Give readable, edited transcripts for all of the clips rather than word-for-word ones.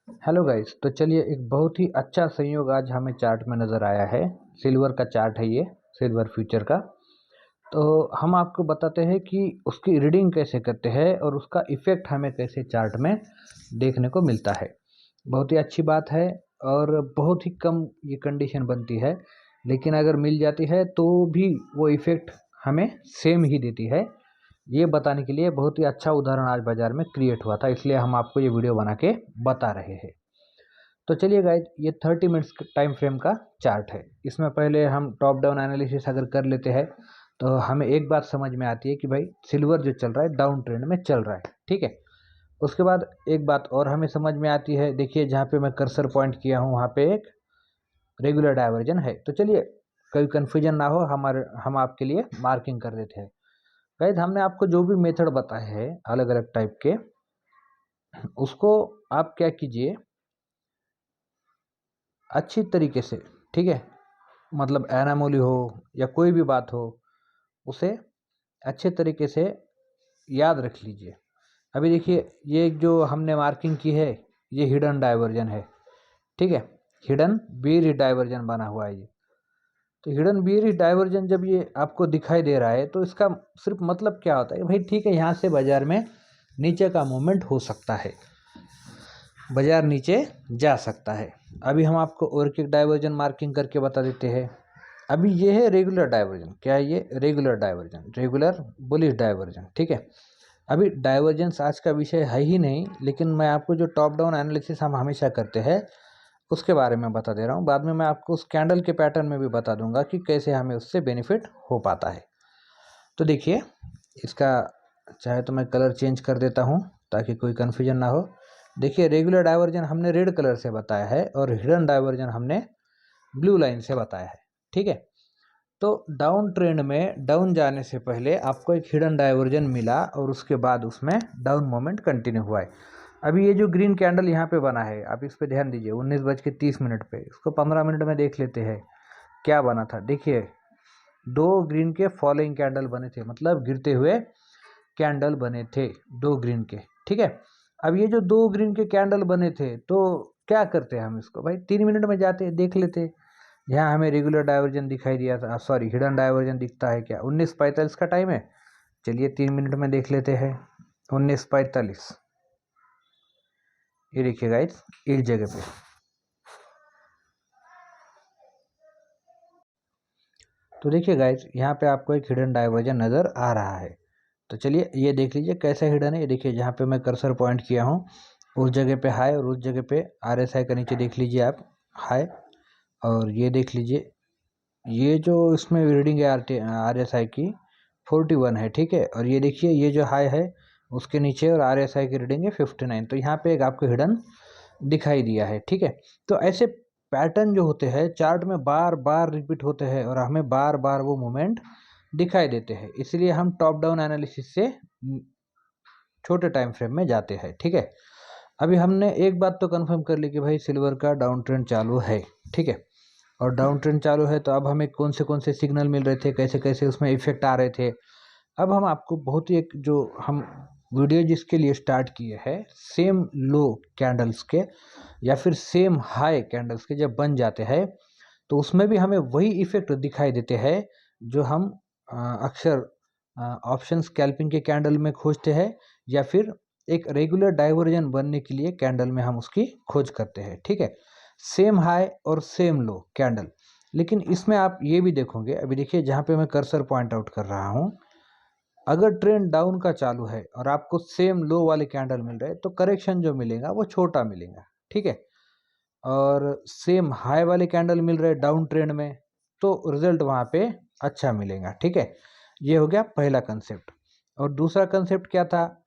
Hello guys, तो चलिए एक बहुत ही अच्छा संयोग आज हमें चार्ट में नज़र आया है। सिल्वर का चार्ट है ये, सिल्वर फ्यूचर का। तो हम आपको बताते हैं कि उसकी रीडिंग कैसे करते हैं और उसका इफ़ेक्ट हमें कैसे चार्ट में देखने को मिलता है। बहुत ही अच्छी बात है और बहुत ही कम ये कंडीशन बनती है, लेकिन अगर मिल जाती है तो भी वो इफ़ेक्ट हमें सेम ही देती है। ये बताने के लिए बहुत ही अच्छा उदाहरण आज बाज़ार में क्रिएट हुआ था, इसलिए हम आपको ये वीडियो बना के बता रहे हैं। तो चलिए गाइज, ये 30 मिनट्स टाइम फ्रेम का चार्ट है। इसमें पहले हम टॉप डाउन एनालिसिस अगर कर लेते हैं तो हमें एक बात समझ में आती है कि भाई सिल्वर जो चल रहा है डाउन ट्रेंड में चल रहा है, ठीक है। उसके बाद एक बात और हमें समझ में आती है, देखिए जहाँ पे मैं कर्सर पॉइंट किया हूँ वहाँ पे एक रेगुलर डाइवर्जन है। तो चलिए कोई कन्फ्यूजन ना हो, हम आपके लिए मार्किंग कर देते हैं। गाइज, हमने आपको जो भी मेथड बताए हैं अलग अलग टाइप के, उसको आप क्या कीजिए अच्छी तरीके से, ठीक है। मतलब एनामोली हो या कोई भी बात हो, उसे अच्छे तरीके से याद रख लीजिए। अभी देखिए ये जो हमने मार्किंग की है ये हिडन डाइवर्जन है, ठीक है। हिडन बीरिश डाइवर्जन बना हुआ है ये। तो हिडन बीरिश डाइवर्जन जब ये आपको दिखाई दे रहा है तो इसका सिर्फ मतलब क्या होता है भाई, ठीक है, यहाँ से बाजार में नीचे का मूवमेंट हो सकता है, बाजार नीचे जा सकता है। अभी हम आपको ऑर्किक डाइवर्जन मार्किंग करके बता देते हैं। अभी ये है रेगुलर डाइवर्जन। क्या है ये? Regular diversion, regular bullish diversion, ठीक है। अभी डाइवर्जेंस आज का विषय है ही नहीं, लेकिन मैं आपको जो टॉप डाउन एनालिसिस हम हमेशा करते हैं उसके बारे में बता दे रहा हूँ। बाद में मैं आपको उस कैंडल के पैटर्न में भी बता दूंगा कि कैसे हमें उससे बेनिफिट हो पाता है। तो देखिए इसका, चाहे तो मैं कलर चेंज कर देता हूँ ताकि कोई कन्फ्यूजन ना हो। देखिए रेगुलर डाइवर्जन हमने रेड कलर से बताया है और हिडन डाइवर्जन हमने ब्लू लाइन से बताया है, ठीक है। तो डाउन ट्रेंड में डाउन जाने से पहले आपको एक हिडन डाइवर्जन मिला और उसके बाद उसमें डाउन मोमेंट कंटिन्यू हुआ है। अभी ये जो ग्रीन कैंडल यहाँ पे बना है, आप इस पे ध्यान दीजिए, 19:30 पे। इसको 15 मिनट में देख लेते हैं क्या बना था। देखिए दो ग्रीन के फॉलोइंग कैंडल बने थे, मतलब गिरते हुए कैंडल बने थे दो ग्रीन के, ठीक है। अब ये जो दो ग्रीन के कैंडल बने थे तो क्या करते हैं हम इसको भाई, 3 मिनट में जाते देख लेते। यहाँ हमें रेगुलर डाइवर्जन दिखाई दिया था, सॉरी हिडन डाइवर्जन दिखता है क्या? 19:45 का टाइम है। चलिए 3 मिनट में देख लेते हैं। 19:45, ये देखिए गाइस इस जगह पे। तो देखिए गाइस यहाँ पे आपको एक हिडन डाइवर्जन नज़र आ रहा है। तो चलिए ये देख लीजिए कैसा हिडन है। ये देखिए जहाँ पे मैं कर्सर पॉइंट किया हूँ उस जगह पे हाई और उस जगह पे RSI का नीचे देख लीजिए आप हाई, और ये देख लीजिए ये जो इसमें रीडिंग है RSI की 41 है, ठीक है। और ये देखिए ये जो हाई है उसके नीचे और RSI की रीडिंग है 59। तो यहाँ पे एक आपको हिडन दिखाई दिया है, ठीक है। तो ऐसे पैटर्न जो होते हैं चार्ट में बार बार रिपीट होते हैं और हमें बार बार वो मूवमेंट दिखाई देते हैं, इसलिए हम टॉप डाउन एनालिसिस से छोटे टाइम फ्रेम में जाते हैं, ठीक है। अभी हमने एक बात तो कंफर्म कर ली कि भाई सिल्वर का डाउन ट्रेंड चालू है, ठीक है। और डाउन ट्रेंड चालू है तो अब हमें कौन से सिग्नल मिल रहे थे, कैसे कैसे उसमें इफेक्ट आ रहे थे। अब हम आपको बहुत ही एक जो हम वीडियो जिसके लिए स्टार्ट किए हैं, सेम लो कैंडल्स के या फिर सेम हाई कैंडल्स के जब बन जाते हैं तो उसमें भी हमें वही इफेक्ट दिखाई देते हैं जो हम अक्सर ऑप्शन स्कैल्पिंग के कैंडल में खोजते हैं या फिर एक रेगुलर डाइवर्जन बनने के लिए कैंडल में हम उसकी खोज करते हैं, ठीक है। सेम हाई और सेम लो कैंडल। लेकिन इसमें आप ये भी देखोगे, अभी देखिए जहाँ पे मैं कर्सर पॉइंट आउट कर रहा हूँ, अगर ट्रेंड डाउन का चालू है और आपको सेम लो वाले कैंडल मिल रहे हैं तो करेक्शन जो मिलेगा वो छोटा मिलेगा, ठीक है। और सेम हाई वाले कैंडल मिल रहे डाउन ट्रेंड में तो रिजल्ट वहाँ पे अच्छा मिलेगा, ठीक है। ये हो गया पहला कंसेप्ट। और दूसरा कंसेप्ट क्या था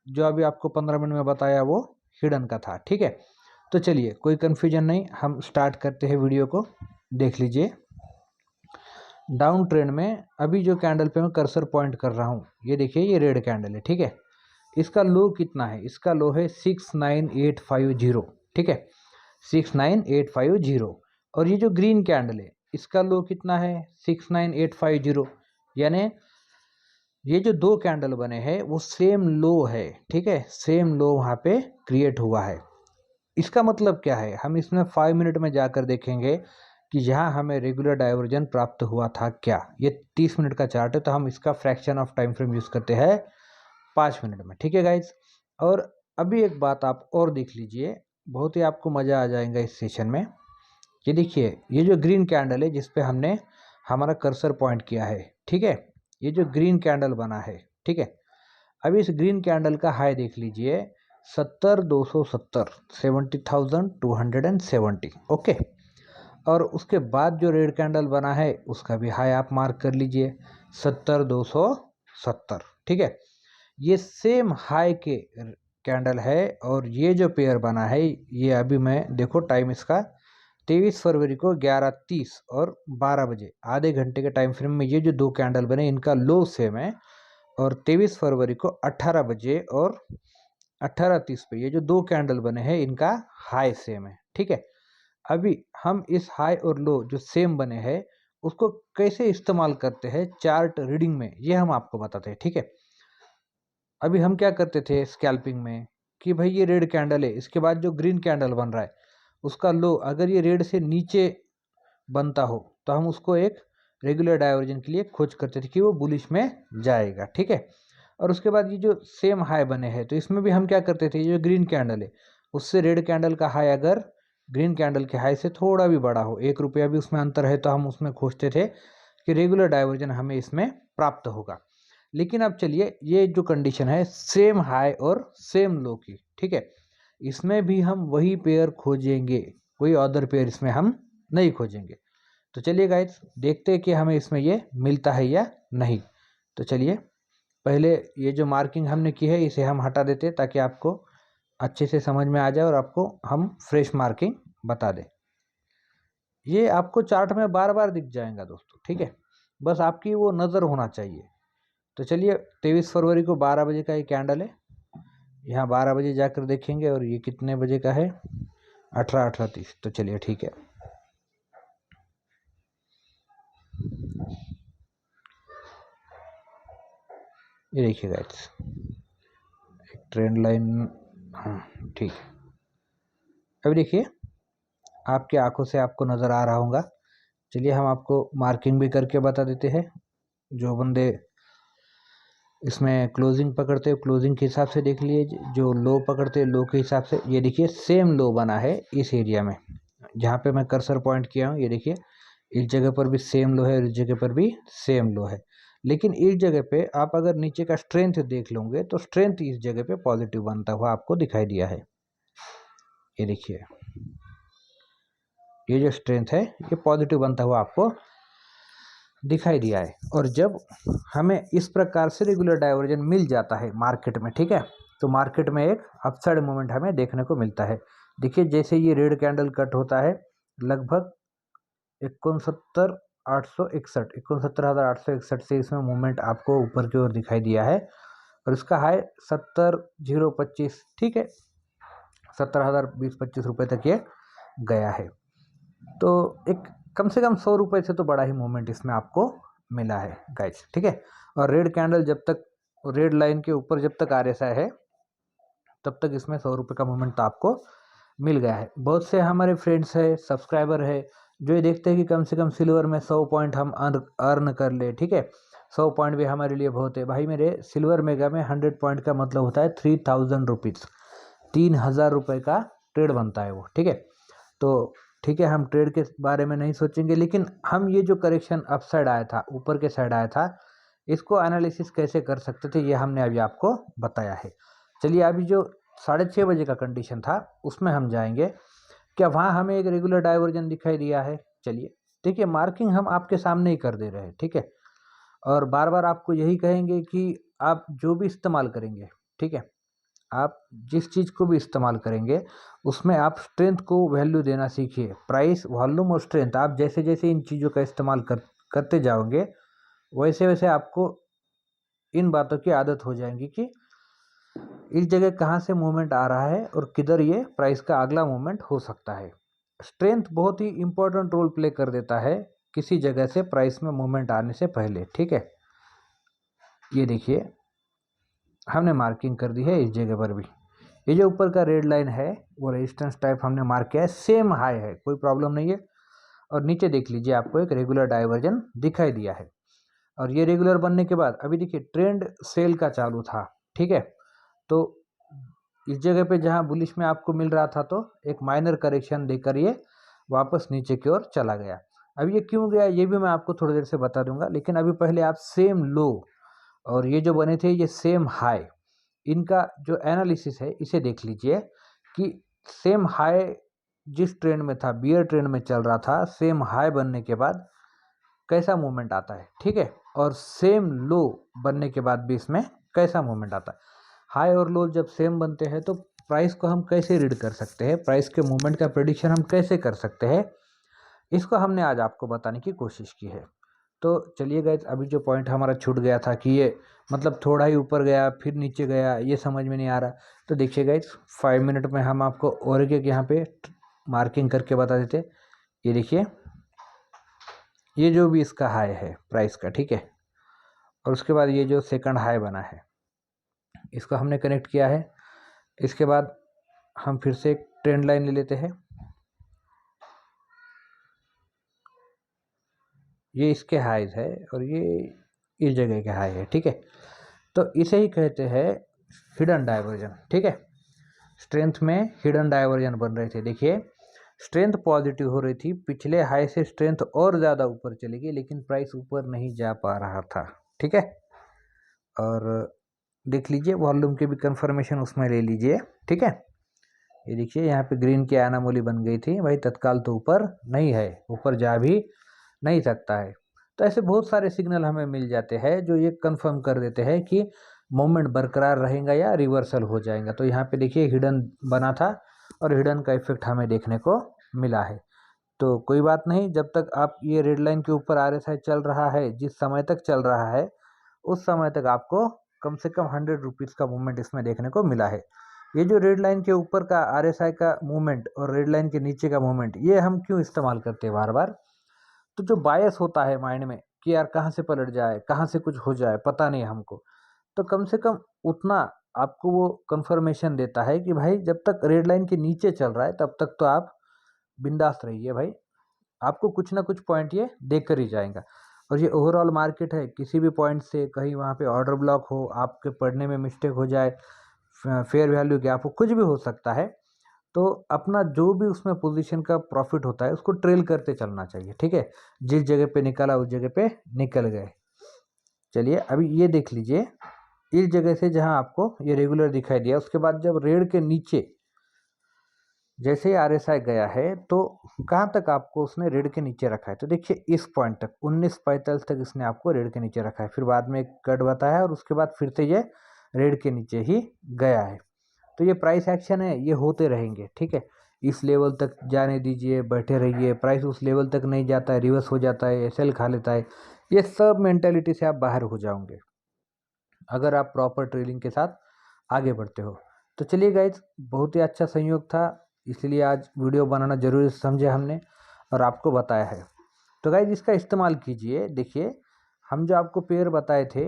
जो अभी आपको 15 मिनट में बताया, वो हिडन का था, ठीक है। तो चलिए कोई कन्फ्यूजन नहीं, हम स्टार्ट करते हैं वीडियो को। देख लीजिए डाउन ट्रेंड में अभी जो कैंडल पे मैं कर्सर पॉइंट कर रहा हूँ, ये देखिए ये रेड कैंडल है, ठीक है। इसका लो कितना है? इसका लो है 69850, ठीक है, 69850। और ये जो ग्रीन कैंडल है इसका लो कितना है? 69850। यानी ये जो दो कैंडल बने हैं वो सेम लो है, ठीक है, सेम लो वहाँ पे क्रिएट हुआ है। इसका मतलब क्या है, हम इसमें 5 मिनट में जाकर देखेंगे कि यहाँ हमें रेगुलर डाइवर्जन प्राप्त हुआ था क्या। ये 30 मिनट का चार्ट है, तो हम इसका fraction of time frame use करते हैं 5 मिनट में। ठीक है गाइज। और अभी एक बात आप और देख लीजिए, बहुत ही आपको मज़ा आ जाएगा इस सेशन में। ये देखिए, ये जो ग्रीन कैंडल है जिस पे हमने हमारा कर्सर पॉइंट किया है, ठीक है, ये जो ग्रीन कैंडल बना है, ठीक है, अभी इस ग्रीन कैंडल का हाई देख लीजिए 70,270, 70,270, ओके। और उसके बाद जो रेड कैंडल बना है उसका भी हाई आप मार्क कर लीजिए 70,270, ठीक है। ये सेम हाई के कैंडल है और ये जो पेयर बना है ये अभी मैं देखो टाइम इसका 23 फरवरी को 11:30 और 12 बजे, आधे घंटे के टाइम फ्रेम में ये जो दो कैंडल बने इनका लो सेम है। और 23 फरवरी को 18 बजे और 18:30 पे ये जो दो कैंडल बने हैं इनका हाई सेम है, ठीक है। अभी हम इस हाई और लो जो सेम बने हैं उसको कैसे इस्तेमाल करते हैं चार्ट रीडिंग में, ये हम आपको बताते हैं, ठीक है। अभी हम क्या करते थे स्कैल्पिंग में कि भाई ये रेड कैंडल है, इसके बाद जो ग्रीन कैंडल बन रहा है उसका लो अगर ये रेड से नीचे बनता हो तो हम उसको एक रेगुलर डाइवर्जन के लिए खोज करते थे कि वो बुलिश में जाएगा, ठीक है। और उसके बाद ये जो सेम हाई बने हैं तो इसमें भी हम क्या करते थे, ये जो ग्रीन कैंडल है उससे रेड कैंडल का हाई अगर ग्रीन कैंडल के हाई से थोड़ा भी बड़ा हो, 1 रुपया भी उसमें अंतर है, तो हम उसमें खोजते थे कि रेगुलर डाइवर्जन हमें इसमें प्राप्त होगा। लेकिन अब चलिए, ये जो कंडीशन है सेम हाई और सेम लो की, ठीक है, इसमें भी हम वही पेयर खोजेंगे, कोई अदर पेयर इसमें हम नहीं खोजेंगे। तो चलिए गाइस देखते हैं कि हमें इसमें ये मिलता है या नहीं। तो चलिए पहले ये जो मार्किंग हमने की है इसे हम हटा देते हैं ताकि आपको अच्छे से समझ में आ जाए और आपको हम फ्रेश मार्किंग बता दें। ये आपको चार्ट में बार बार दिख जाएगा दोस्तों, ठीक है, बस आपकी वो नज़र होना चाहिए। तो चलिए 23 फरवरी को 12 बजे का ये कैंडल है, यहाँ 12 बजे जाकर देखेंगे और ये कितने बजे का है 18:30। तो चलिए ठीक है, ये देखिए गाइस एक ट्रेंड लाइन, हाँ ठीक है। अभी देखिए आपकी आंखों से आपको नज़र आ रहा होगा। चलिए हम आपको मार्किंग भी करके बता देते हैं। जो बंदे इसमें क्लोजिंग पकड़ते हैं क्लोजिंग के हिसाब से देख लिए, जो लो पकड़ते हैं लो के हिसाब से। ये देखिए सेम लो बना है इस एरिया में जहाँ पे मैं कर्सर पॉइंट किया हूँ, ये देखिए इस जगह पर भी सेम लो है और इस जगह पर भी सेम लो है। लेकिन इस जगह पे आप अगर नीचे का स्ट्रेंथ देख लोगे तो स्ट्रेंथ इस जगह पे पॉजिटिव बनता हुआ आपको दिखाई दिया है। ये देखिए ये जो स्ट्रेंथ है ये पॉजिटिव बनता हुआ आपको दिखाई दिया है। और जब हमें इस प्रकार से रेगुलर डाइवर्जन मिल जाता है मार्केट में, ठीक है, तो मार्केट में एक अपसाइड मूवमेंट हमें देखने को मिलता है। देखिए जैसे ये रेड कैंडल कट होता है लगभग 69,861 से इसमें मूवमेंट आपको ऊपर की ओर दिखाई दिया है और इसका हाई 70,025, ठीक है, 70,020-25 रुपये तक ये गया है। तो एक कम से कम 100 रुपये से तो बड़ा ही मूवमेंट इसमें आपको मिला है गाइस, ठीक है। और रेड कैंडल जब तक रेड लाइन के ऊपर जब तक RSI है तब तक इसमें 100 रुपये का मूवमेंट तो आपको मिल गया है। बहुत से हमारे फ्रेंड्स है सब्सक्राइबर है जो ये देखते हैं कि कम से कम सिल्वर में 100 पॉइंट हम अर्न कर ले, ठीक है, 100 पॉइंट भी हमारे लिए बहुत है। भाई मेरे सिल्वर मेगा में 100 पॉइंट का मतलब होता है 3000 रुपीज़, 3000 रुपये का ट्रेड बनता है वो, ठीक है। तो ठीक है हम ट्रेड के बारे में नहीं सोचेंगे, लेकिन हम ये जो करेक्शन अप साइड आया था ऊपर के साइड आया था इसको एनालिसिस कैसे कर सकते थे ये हमने अभी आपको बताया है। चलिए अभी जो 6:30 बजे का कंडीशन था उसमें हम जाएंगे, क्या वहाँ हमें एक रेगुलर डाइवर्जन दिखाई दिया है। चलिए देखिए मार्किंग हम आपके सामने ही कर दे रहे हैं, ठीक है, और बार बार आपको यही कहेंगे कि आप जो भी इस्तेमाल करेंगे, ठीक है, आप जिस चीज़ को भी इस्तेमाल करेंगे उसमें आप स्ट्रेंथ को वैल्यू देना सीखिए। प्राइस वॉल्यूम और स्ट्रेंथ आप जैसे जैसे इन चीज़ों का इस्तेमाल करते जाओगे वैसे वैसे आपको इन बातों की आदत हो जाएगी कि इस जगह कहाँ से मूवमेंट आ रहा है और किधर ये प्राइस का अगला मूवमेंट हो सकता है। स्ट्रेंथ बहुत ही इंपॉर्टेंट रोल प्ले कर देता है किसी जगह से प्राइस में मूवमेंट आने से पहले, ठीक है। ये देखिए हमने मार्किंग कर दी है इस जगह पर भी, ये जो ऊपर का रेड लाइन है वो रेजिस्टेंस टाइप हमने मार्क किया है, सेम हाई है, कोई प्रॉब्लम नहीं है। और नीचे देख लीजिए आपको एक रेगुलर डाइवर्जन दिखाई दिया है। और ये रेगुलर बनने के बाद अभी देखिए ट्रेंड सेल का चालू था, ठीक है। तो इस जगह पे जहाँ बुलिश में आपको मिल रहा था तो एक माइनर करेक्शन देकर ये वापस नीचे की ओर चला गया। अब ये क्यों गया ये भी मैं आपको थोड़ी देर से बता दूंगा, लेकिन अभी पहले आप सेम लो और ये जो बने थे ये सेम हाई, इनका जो एनालिसिस है इसे देख लीजिए कि सेम हाई जिस ट्रेंड में था, बियर ट्रेंड में चल रहा था, सेम हाई बनने के बाद कैसा मूवमेंट आता है, ठीक है। और सेम लो बनने के बाद भी इसमें कैसा मूवमेंट आता है। हाई और लो जब सेम बनते हैं तो प्राइस को हम कैसे रीड कर सकते हैं, प्राइस के मूवमेंट का प्रेडिक्शन हम कैसे कर सकते हैं, इसको हमने आज आपको बताने की कोशिश की है। तो चलिए गाइस, अभी जो पॉइंट हमारा छूट गया था कि ये मतलब थोड़ा ही ऊपर गया फिर नीचे गया, ये समझ में नहीं आ रहा, तो देखिए गाइस 5 मिनट में हम आपको और एक यहाँ पे मार्किंग करके बता देते। ये देखिए ये जो भी इसका हाई है प्राइस का, ठीक है, और उसके बाद ये जो सेकंड हाई बना है इसको हमने कनेक्ट किया है। इसके बाद हम फिर से एक ट्रेंड लाइन ले लेते हैं, ये इसके हाईज है और ये इस जगह के हाई है, ठीक है। तो इसे ही कहते हैं हिडन डाइवर्जन, ठीक है। स्ट्रेंथ में हिडन डाइवर्जन बन रहे थे। देखिए स्ट्रेंथ पॉजिटिव हो रही थी, पिछले हाई से स्ट्रेंथ और ज़्यादा ऊपर चली गई, लेकिन प्राइस ऊपर नहीं जा पा रहा था, ठीक है। और देख लीजिए वॉल्यूम की भी कंफर्मेशन उसमें ले लीजिए, ठीक है। ये देखिए यहाँ पे ग्रीन की एनामोली बन गई थी, भाई तत्काल तो ऊपर नहीं है, ऊपर जा भी नहीं सकता है। तो ऐसे बहुत सारे सिग्नल हमें मिल जाते हैं जो ये कंफर्म कर देते हैं कि मोमेंट बरकरार रहेगा या रिवर्सल हो जाएगा। तो यहाँ पे देखिए हिडन बना था और हिडन का इफेक्ट हमें देखने को मिला है। तो कोई बात नहीं, जब तक आप ये रेड लाइन के ऊपर RSI चल रहा है, जिस समय तक चल रहा है उस समय तक आपको कम से कम 100 रुपीज़ का मूवमेंट इसमें देखने को मिला है। ये जो रेड लाइन के ऊपर का RSI का मूवमेंट और रेड लाइन के नीचे का मूवमेंट, ये हम क्यों इस्तेमाल करते हैं बार बार, तो जो बायस होता है माइंड में कि यार कहाँ से पलट जाए, कहाँ से कुछ हो जाए, पता नहीं हमको, तो कम से कम उतना आपको वो कंफर्मेशन देता है कि भाई जब तक रेड लाइन के नीचे चल रहा है तब तक तो आप बिंदास रहिए भाई, आपको कुछ ना कुछ पॉइंट ये देकर ही जाएगा। और ये ओवरऑल मार्केट है, किसी भी पॉइंट से कहीं वहाँ पे ऑर्डर ब्लॉक हो, आपके पढ़ने में मिस्टेक हो जाए, फेयर वैल्यू गैप हो, कुछ भी हो सकता है। तो अपना जो भी उसमें पोजीशन का प्रॉफिट होता है उसको ट्रेल करते चलना चाहिए, ठीक है। जिस जगह पे निकला उस जगह पे निकल गए। चलिए अभी ये देख लीजिए, इस जगह से जहां आपको ये रेगुलर दिखाई दिया, उसके बाद जब रेड के नीचे जैसे RSI गया है तो कहाँ तक आपको उसने रेड के नीचे रखा है, तो देखिए इस पॉइंट तक 1945 तक इसने आपको रेड के नीचे रखा है। फिर बाद में एक कट बताया और उसके बाद फिर से ये रेड के नीचे ही गया है। तो ये प्राइस एक्शन है, ये होते रहेंगे, ठीक है। इस लेवल तक जाने दीजिए, बैठे रहिए, प्राइस उस लेवल तक नहीं जाता है, रिवर्स हो जाता है, सेल खा लेता है, ये सब मेंटालिटी से आप बाहर हो जाओगे अगर आप प्रॉपर ट्रेडिंग के साथ आगे बढ़ते हो। तो चलिए गाइज, बहुत ही अच्छा संयोग था, इसलिए आज वीडियो बनाना जरूरी समझे हमने और आपको बताया है। तो गाइज इसका इस्तेमाल कीजिए। देखिए हम जो आपको पेयर बताए थे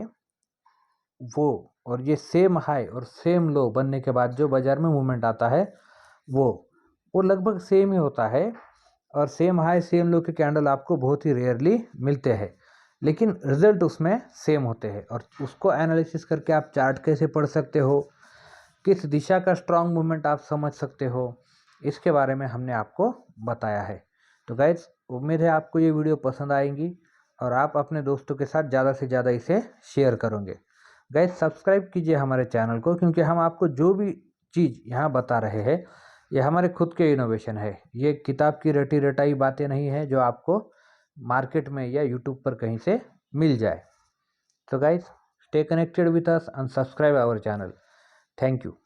वो, और ये सेम हाई और सेम लो बनने के बाद जो बाजार में मूवमेंट आता है वो लगभग सेम ही होता है। और सेम हाई सेम लो के कैंडल आपको बहुत ही रेयरली मिलते हैं, लेकिन रिजल्ट उसमें सेम होते हैं। और उसको एनालिसिस करके आप चार्ट कैसे पढ़ सकते हो, किस दिशा का स्ट्रांग मूवमेंट आप समझ सकते हो, इसके बारे में हमने आपको बताया है। तो गाइज उम्मीद है आपको ये वीडियो पसंद आएगी और आप अपने दोस्तों के साथ ज़्यादा से ज़्यादा इसे शेयर करोगे। गाइज सब्सक्राइब कीजिए हमारे चैनल को, क्योंकि हम आपको जो भी चीज़ यहाँ बता रहे हैं ये हमारे खुद के इनोवेशन है। ये किताब की रटी रटाई बातें नहीं है जो आपको मार्केट में या यूट्यूब पर कहीं से मिल जाए। तो guys stay connected with us and subscribe our channel. Thank you.